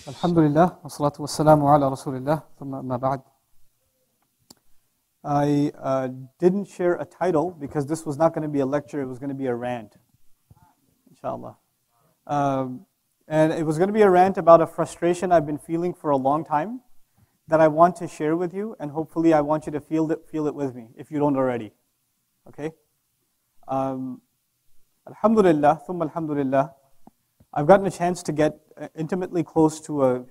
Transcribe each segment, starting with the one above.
Alhamdulillah, wassalatu wassalamu ala rasulillah, thumma amma ba'd. I didn't share a title because this was not going to be a lecture, it was going to be a rant, inshallah. And it was going to be a rant about a frustration I've been feeling for a long time that I want to share with you, and hopefully I want you to feel it with me, if you don't already. Okay? Alhamdulillah, thumma alhamdulillah, I've gotten a chance to get intimately close to a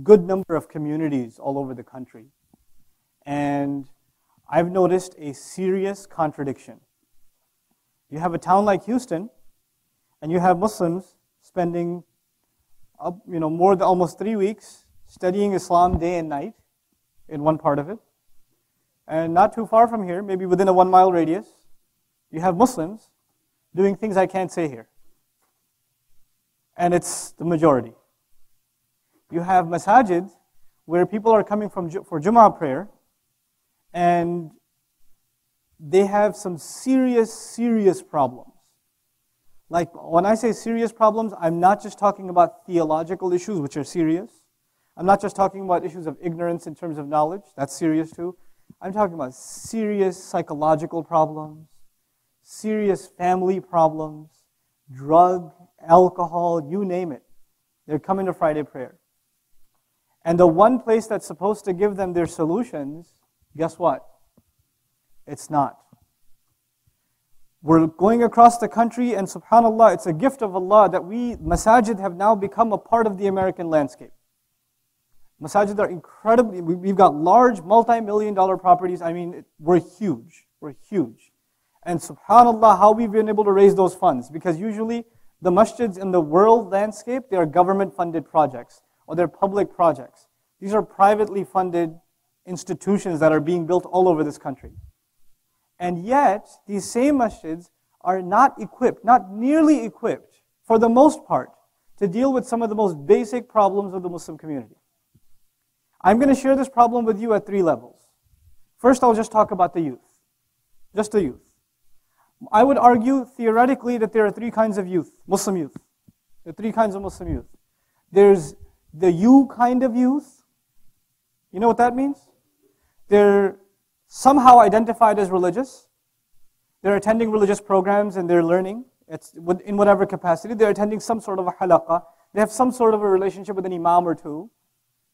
good number of communities all over the country. And I've noticed a serious contradiction. You have a town like Houston, and you have Muslims spending more than almost 3 weeks studying Islam day and night in one part of it. And not too far from here, maybe within a 1 mile radius, you have Muslims doing things I can't say here. And it's the majority. You have masajid where people are coming for Jummah prayer, and they have some serious problems. Like, when I say serious problems, I'm not just talking about theological issues, which are serious. I'm not just talking about issues of ignorance in terms of knowledge. That's serious too. I'm talking about serious psychological problems, serious family problems, drug, alcohol, you name it. They're coming to Friday prayer. And the one place that's supposed to give them their solutions, guess what? It's not. We're going across the country, and subhanAllah, it's a gift of Allah that we, masajid, have now become a part of the American landscape. Masajid are incredibly, we've got large multi-million-dollar properties. I mean, we're huge. And subhanAllah, how we've been able to raise those funds. Because usually, the masjids in the world landscape, they are government-funded projects, or they're public projects. These are privately funded institutions that are being built all over this country. And yet, these same masjids are not equipped, not nearly equipped, for the most part, to deal with some of the most basic problems of the Muslim community. I'm going to share this problem with you at 3 levels. First, I'll just talk about the youth. Just the youth. I would argue, theoretically, that there are 3 kinds of youth, Muslim youth. There are 3 kinds of Muslim youth. There's the you kind of youth. You know what that means? They're somehow identified as religious. They're attending religious programs and they're learning. It's in whatever capacity. They're attending some sort of a halaqah. They have some sort of a relationship with an imam or two,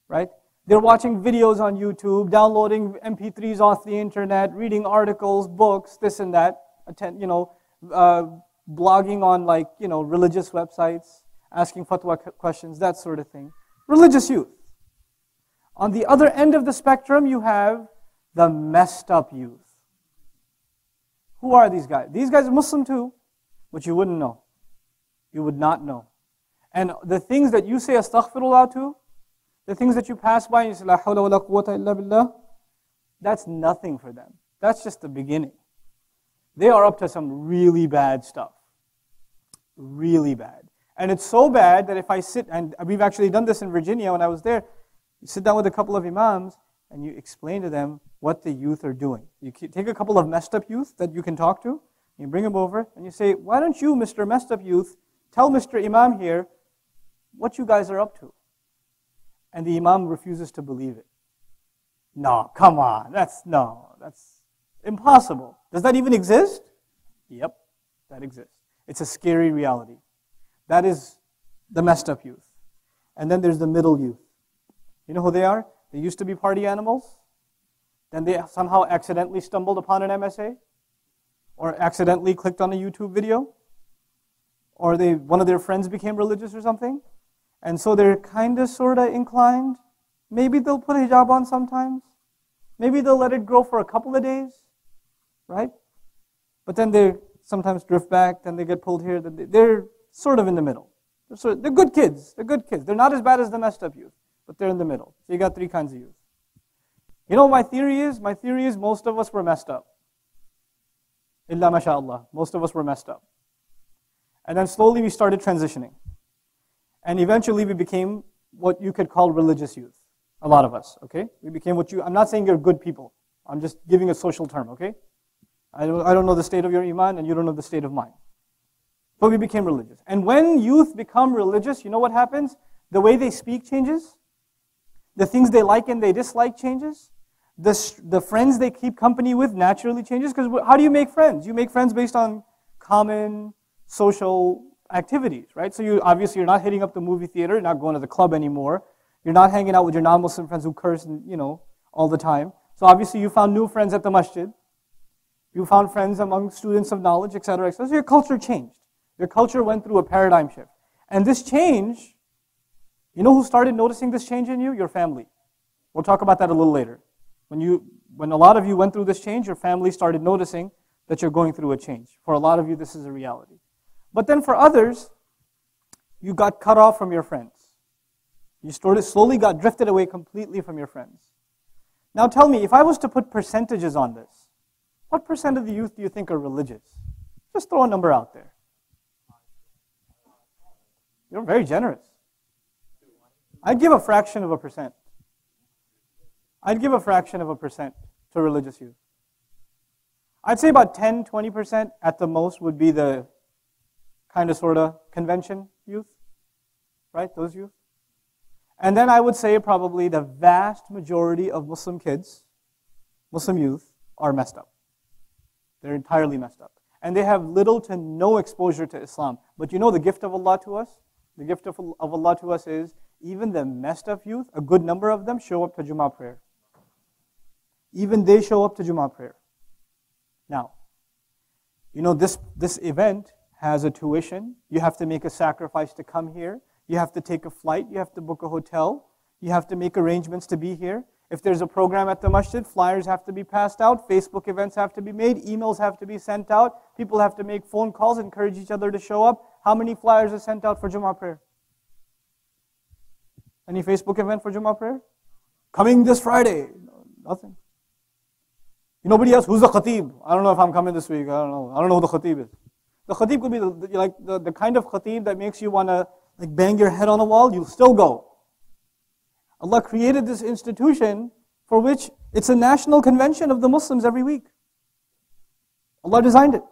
right? They're watching videos on YouTube, downloading MP3s off the internet, reading articles, books, this and that. Blogging on religious websites, asking fatwa questions, that sort of thing. Religious youth. On the other end of the spectrum, you have the messed up youth. Who are these guys? These guys are Muslim too, but you wouldn't know. You would not know. And the things that you say astaghfirullah to, the things that you pass by and you say la hawla wa la quwwata illa billah, that's nothing for them. That's just the beginning. They are up to some really bad stuff. Really bad. And it's so bad that if I sit, and we've actually done this in Virginia when I was there, you sit down with a couple of imams and you explain to them what the youth are doing. You take a couple of messed up youth that you can talk to, you bring them over and you say, why don't you, Mr. Messed Up Youth, tell Mr. Imam here what you guys are up to? And the imam refuses to believe it. No, come on, that's impossible. Does that even exist? Yep, that exists. It's a scary reality. That is the messed up youth. And then there's the middle youth. You know who they are? They used to be party animals. Then they somehow accidentally stumbled upon an MSA. Or accidentally clicked on a YouTube video. Or one of their friends became religious or something. And so they're kind of, sort of inclined. Maybe they'll put a hijab on sometimes. Maybe they'll let it grow for a couple of days. Right? But then they sometimes drift back, then they get pulled here. They're sort of in the middle. They're good kids. They're not as bad as the messed up youth, but they're in the middle. So you got 3 kinds of youth. You know what my theory is? My theory is most of us were messed up. Illa masha'Allah. Most of us were messed up. And then slowly we started transitioning. And eventually we became what you could call religious youth. A lot of us, okay? We became I'm not saying you're good people. I'm just giving a social term, okay? I don't know the state of your iman, and you don't know the state of mine. But we became religious. And when youth become religious, you know what happens? The way they speak changes. The things they like and they dislike changes. The friends they keep company with naturally changes. Because how do you make friends? You make friends based on common social activities, right? So obviously you're not hitting up the movie theater, you're not going to the club anymore. You're not hanging out with your non-Muslim friends who curse, all the time. So obviously you found new friends at the masjid. You found friends among students of knowledge, etc., etc. So your culture changed. Your culture went through a paradigm shift. And this change, you know who started noticing this change in you? Your family. We'll talk about that a little later. When a lot of you went through this change, your family started noticing that you're going through a change. For a lot of you, this is a reality. But then for others, you got cut off from your friends. You slowly got drifted away completely from your friends. Now tell me, if I was to put percentages on this, what percent of the youth do you think are religious? Just throw a number out there. You're very generous. I'd give a fraction of a percent. I'd give a fraction of a percent to religious youth. I'd say about 10, 20% at the most would be the kind of sort of convention youth, right? Those youth. And then I would say probably the vast majority of Muslim kids, Muslim youth, are messed up. They're entirely messed up. And they have little to no exposure to Islam. But you know the gift of Allah to us? The gift of Allah to us is, even the messed up youth, a good number of them show up to Jummah prayer. Even they show up to Jummah prayer. Now, you know this event has a tuition. You have to make a sacrifice to come here. You have to take a flight. You have to book a hotel. You have to make arrangements to be here. If there's a program at the masjid, flyers have to be passed out. Facebook events have to be made. Emails have to be sent out. People have to make phone calls, encourage each other to show up. How many flyers are sent out for Jummah prayer? Any Facebook event for Jummah prayer? Coming this Friday. No, nothing. Nobody else. Who's the khatib? I don't know if I'm coming this week. I don't know who the khatib is. The khatib could be the kind of khatib that makes you want to bang your head on a wall. You'll still go. Allah created this institution for which it's a national convention of the Muslims every week. Allah designed it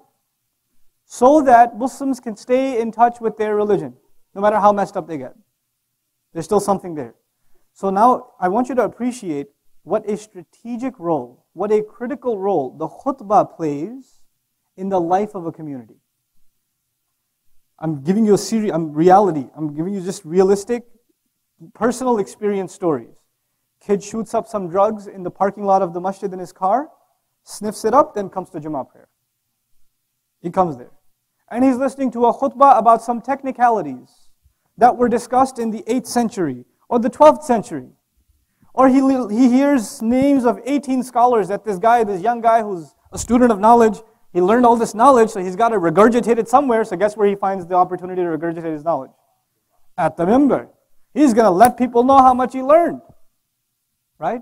so that Muslims can stay in touch with their religion, no matter how messed up they get. There's still something there. So now I want you to appreciate what a strategic role, what a critical role the khutbah plays in the life of a community. I'm giving you reality. I'm giving you just realistic, personal experience stories. Kid shoots up some drugs in the parking lot of the masjid in his car, sniffs it up, then comes to Jummah prayer. He comes there. And he's listening to a khutbah about some technicalities that were discussed in the 8th century or the 12th century. Or he hears names of 18 scholars that this young guy who's a student of knowledge, he learned all this knowledge, so he's got to regurgitate it somewhere. So guess where he finds the opportunity to regurgitate his knowledge? At the minbar. He's going to let people know how much he learned. Right?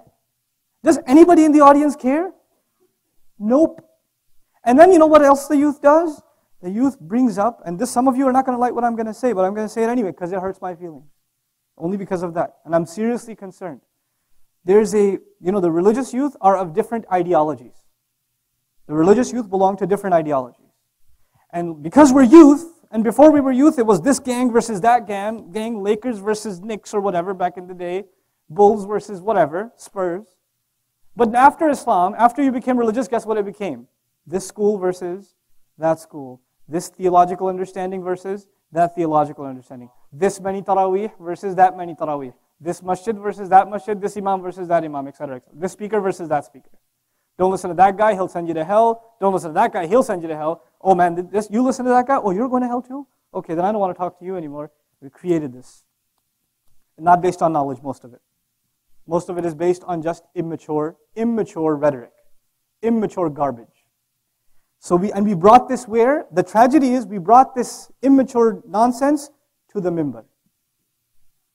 Does anybody in the audience care? Nope. And then you know what else the youth does? The youth brings up, and some of you are not going to like what I'm going to say, but I'm going to say it anyway because it hurts my feelings. Only because of that. And I'm seriously concerned. There's the religious youth are of different ideologies. The religious youth belong to different ideologies. And because we're youth, and before we were youth, it was this gang versus that gang, Lakers versus Knicks or whatever back in the day, Bulls versus whatever, Spurs. But after Islam, after you became religious, guess what it became? This school versus that school. This theological understanding versus that theological understanding. This many tarawih versus that many tarawih. This masjid versus that masjid, this imam versus that imam, etc., etc. This speaker versus that speaker. Don't listen to that guy, he'll send you to hell. Don't listen to that guy, he'll send you to hell. Oh man, you listen to that guy? Oh, you're going to hell too? Okay, then I don't want to talk to you anymore. We created this. Not based on knowledge, most of it. Most of it is based on just immature rhetoric. Immature garbage. So we brought this where? The tragedy is we brought this immature nonsense to the minbar.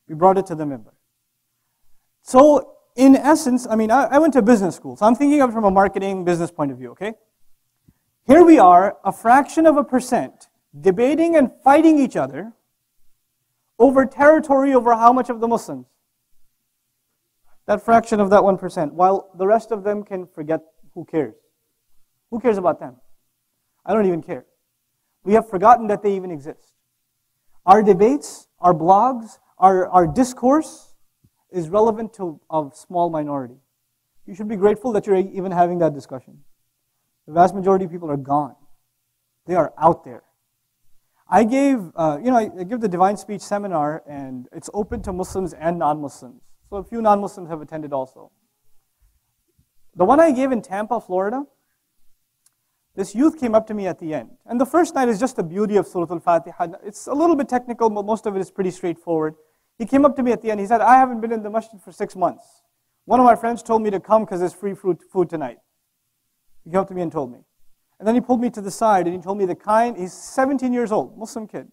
We brought it to the minbar. So, in essence, I went to business school, so I'm thinking of it from a marketing business point of view, okay? Here we are, a fraction of a percent, debating and fighting each other over territory over how much of the Muslims? That fraction of that 1%, while the rest of them can forget. Who cares? Who cares about them? I don't even care. We have forgotten that they even exist. Our debates, our blogs, our discourse is relevant to a small minority. You should be grateful that you're even having that discussion. The vast majority of people are gone. They are out there. I give the Divine Speech seminar, and it's open to Muslims and non-Muslims. So a few non-Muslims have attended also. The one I gave in Tampa, Florida, this youth came up to me at the end. And the first night is just the beauty of Surah Al-Fatiha. It's a little bit technical, but most of it is pretty straightforward. He came up to me at the end. He said, I haven't been in the masjid for 6 months. One of my friends told me to come because there's free food tonight. He came up to me and told me. And then he pulled me to the side and he told me he's 17 years old, Muslim kid.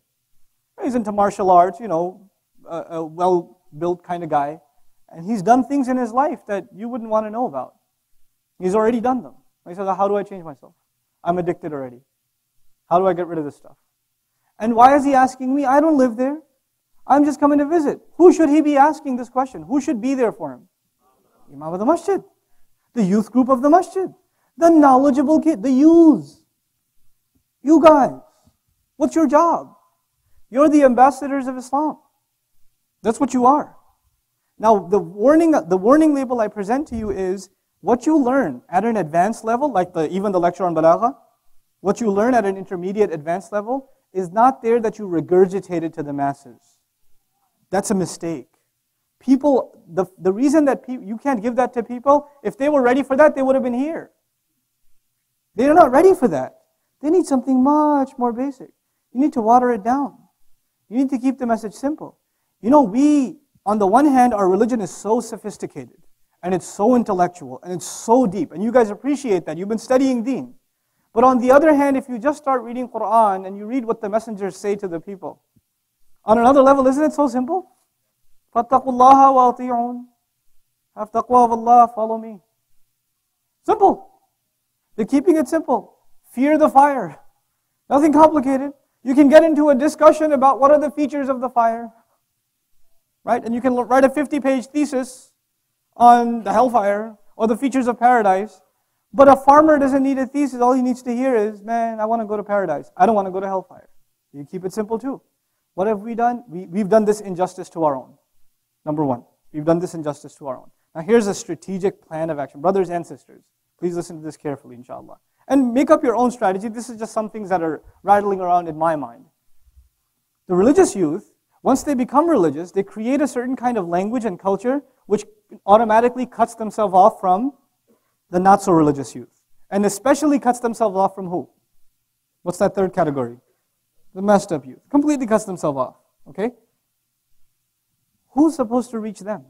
He's into martial arts, a well-built kind of guy. And he's done things in his life that you wouldn't want to know about. He's already done them. He says, how do I change myself? I'm addicted already. How do I get rid of this stuff? And why is he asking me? I don't live there. I'm just coming to visit. Who should he be asking this question? Who should be there for him? Imam of the masjid. The youth group of the masjid. The knowledgeable kid. The youths. You guys. What's your job? You're the ambassadors of Islam. That's what you are. Now, the warning label I present to you is what you learn at an advanced level, like even the lecture on Balagha, what you learn at an intermediate advanced level is not there that you regurgitate it to the masses. That's a mistake. People, the reason that you can't give that to people, if they were ready for that, they would have been here. They're not ready for that. They need something much more basic. You need to water it down. You need to keep the message simple. On the one hand, our religion is so sophisticated, and it's so intellectual, and it's so deep, and you guys appreciate that. You've been studying deen. But on the other hand, if you just start reading Quran, and you read what the messengers say to the people, on another level, isn't it so simple? فَاتَّقُوا اللَّهَ وَأَطِيعُونَ. Have taqwa of Allah, follow me. Simple. They're keeping it simple. Fear the fire. Nothing complicated. You can get into a discussion about what are the features of the fire. Right? And you can write a 50-page thesis on the hellfire or the features of paradise. But a farmer doesn't need a thesis. All he needs to hear is, man, I want to go to paradise. I don't want to go to hellfire. You keep it simple too. What have we done? We've done this injustice to our own. Number one, we've done this injustice to our own. Now here's a strategic plan of action. Brothers and sisters, please listen to this carefully, inshallah. And make up your own strategy. This is just some things that are rattling around in my mind. The religious youth, once they become religious, they create a certain kind of language and culture which automatically cuts themselves off from the not-so-religious youth. And especially cuts themselves off from who? What's that third category? The messed up youth. Completely cuts themselves off. Okay? Who's supposed to reach them?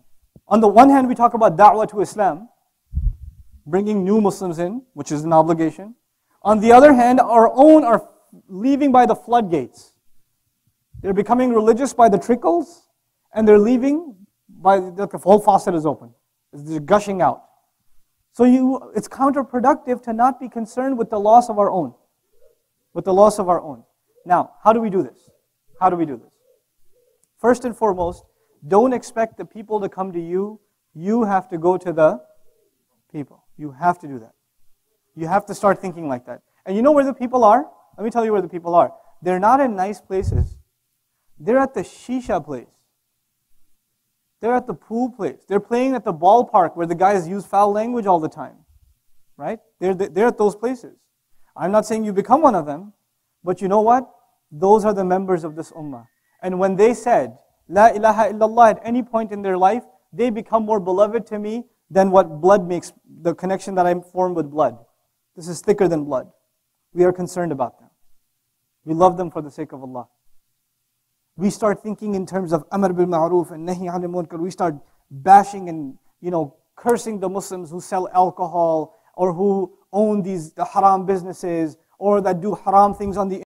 On the one hand, we talk about da'wah to Islam, bringing new Muslims in, which is an obligation. On the other hand, our own are leaving by the floodgates. They're becoming religious by the trickles, and they're leaving by the whole faucet is open. It's gushing out. So it's counterproductive to not be concerned with the loss of our own. With the loss of our own. Now, how do we do this? How do we do this? First and foremost, don't expect the people to come to you. You have to go to the people. You have to do that. You have to start thinking like that. And you know where the people are? Let me tell you where the people are. They're not in nice places. They're at the shisha place. They're at the pool place. They're playing at the ballpark where the guys use foul language all the time. Right? They're at those places. I'm not saying you become one of them, but you know what? Those are the members of this ummah. And when they said, La ilaha illallah at any point in their life, they become more beloved to me than what blood makes, the connection that I form with blood. This is thicker than blood. We are concerned about them. We love them for the sake of Allah. We start thinking in terms of amr bil ma'ruf and nahi 'anil munkar. We start bashing and cursing the Muslims who sell alcohol or who own these haram businesses or that do haram things on the